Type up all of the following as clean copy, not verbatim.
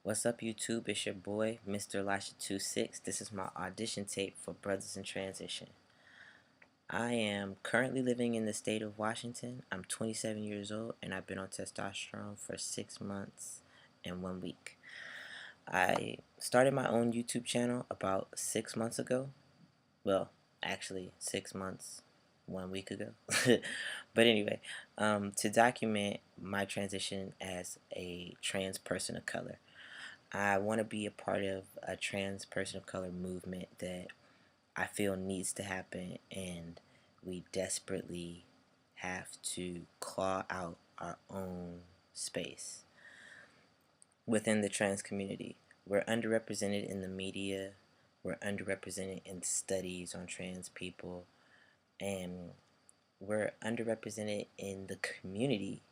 What's up, YouTube? It's your boy, Mr. Lasha26. This is my audition tape for Brothers in Transition. I am currently living in the state of Washington. I'm 27 years old and I've been on testosterone for 6 months and 1 week. I started my own YouTube channel about 6 months ago. Well, actually, 6 months, 1 week ago. But anyway, to document my transition as a trans person of color. I want to be a part of a trans person of color movement that I feel needs to happen, and we desperately have to claw out our own space within the trans community. We're underrepresented in the media, we're underrepresented in studies on trans people, and we're underrepresented in the community,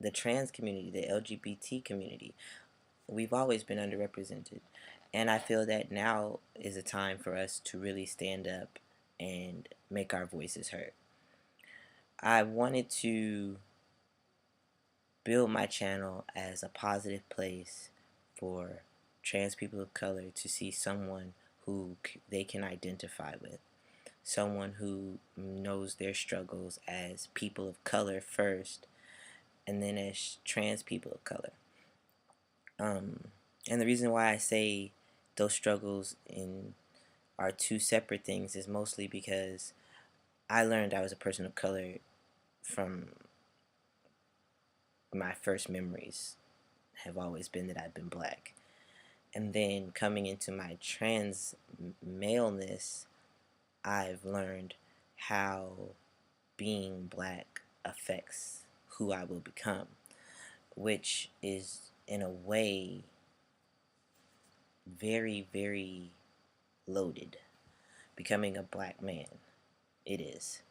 the trans community, the LGBT community. We've always been underrepresented. And I feel that now is a time for us to really stand up and make our voices heard. I wanted to build my channel as a positive place for trans people of color to see someone who they can identify with. Someone who knows their struggles as people of color first, and then as trans people of color. And the reason why I say those struggles are two separate things is mostly because I learned I was a person of color from my first memories have always been that I've been black. And then coming into my trans maleness, I've learned how being black affects who I will become, which is in a way very, very loaded. Becoming a black man. It is.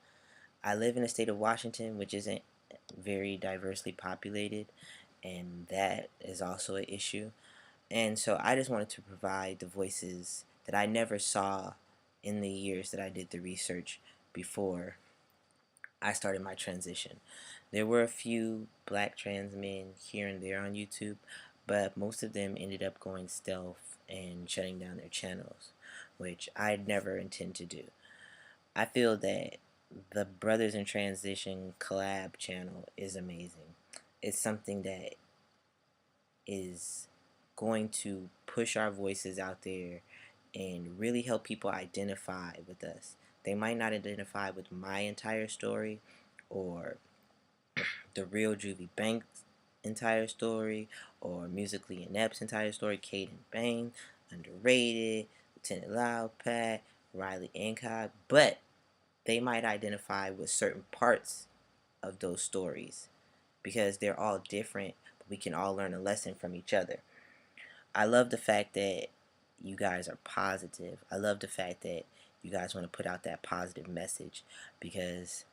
I live in the state of Washington, which isn't very diversely populated, and that is also an issue. And so I just wanted to provide the voices that I never saw in the years that I did the research before I started my transition. There were a few black trans men here and there on YouTube, but most of them ended up going stealth and shutting down their channels, which I'd never intend to do. I feel that the Brothers in Transition collab channel is amazing. It's something that is going to push our voices out there and really help people identify with us. They might not identify with my entire story or the real Juvie Banks entire story or Musically Inept's entire story, Caden Bain, underrated, Lieutenant Loudpat, Riley Ancott, but they might identify with certain parts of those stories because they're all different, but we can all learn a lesson from each other. I love the fact that you guys are positive. I love the fact that you guys want to put out that positive message because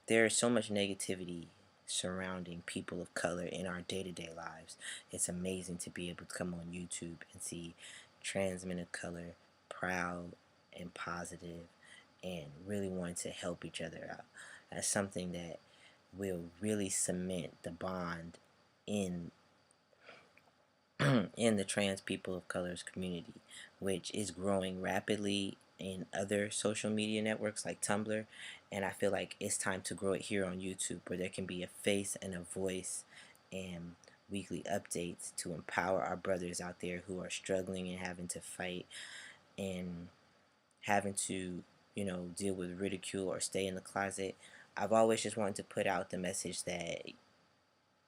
there is so much negativity surrounding people of color in our day-to-day lives. It's amazing to be able to come on YouTube and see trans men of color proud and positive and really wanting to help each other out. That's something that will really cement the bond in in the trans people of color's community, which is growing rapidly in other social media networks like Tumblr, and I feel like it's time to grow it here on YouTube where there can be a face and a voice and weekly updates to empower our brothers out there who are struggling and having to fight and having to, deal with ridicule or stay in the closet. I've always just wanted to put out the message that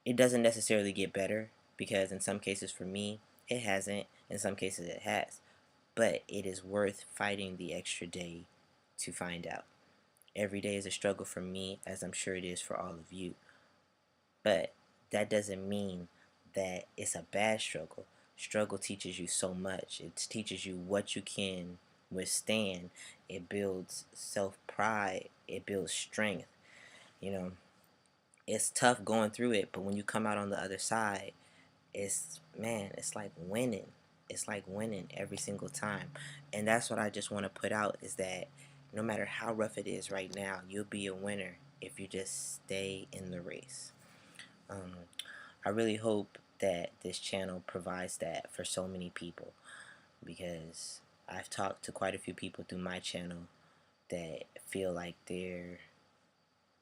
it doesn't necessarily get better, because in some cases for me it hasn't, in some cases it has, but it is worth fighting the extra day to find out. Every day is a struggle for me, as I'm sure it is for all of you, but that doesn't mean that it's a bad struggle. Struggle teaches you so much. It teaches you what you can withstand. It builds self-pride. It builds strength. It's tough going through it, but when you come out on the other side, it's like winning. It's like winning every single time. And that's what I just want to put out, is that no matter how rough it is right now, you'll be a winner if you just stay in the race. I really hope that this channel provides that for so many people, because I've talked to quite a few people through my channel that feel like there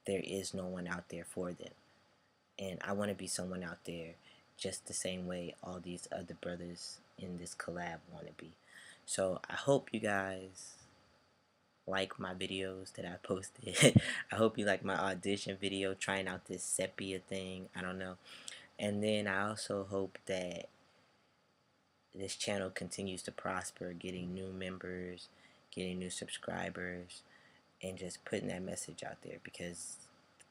is no one out there for them, and I want to be someone out there just the same way all these other brothers in this collab want to be. So I hope you guys like my videos that I posted. I hope you like my audition video trying out this sepia thing. I don't know. And then I also hope that this channel continues to prosper, getting new members, getting new subscribers, and just putting that message out there, because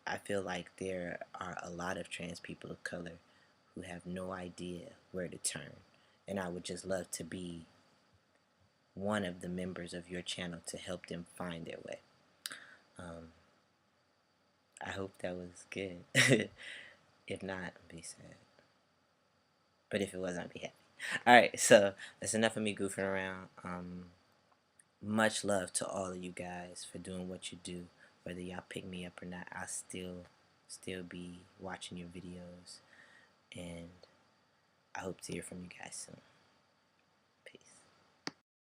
I feel like there are a lot of trans people of color who have no idea where to turn, and I would just love to be one of the members of your channel to help them find their way. I hope that was good. If not, I'd be sad. But if it was, I'd be happy. Alright, so that's enough of me goofing around. Much love to all of you guys for doing what you do. Whether y'all pick me up or not, I'll still be watching your videos, and I hope to hear from you guys soon.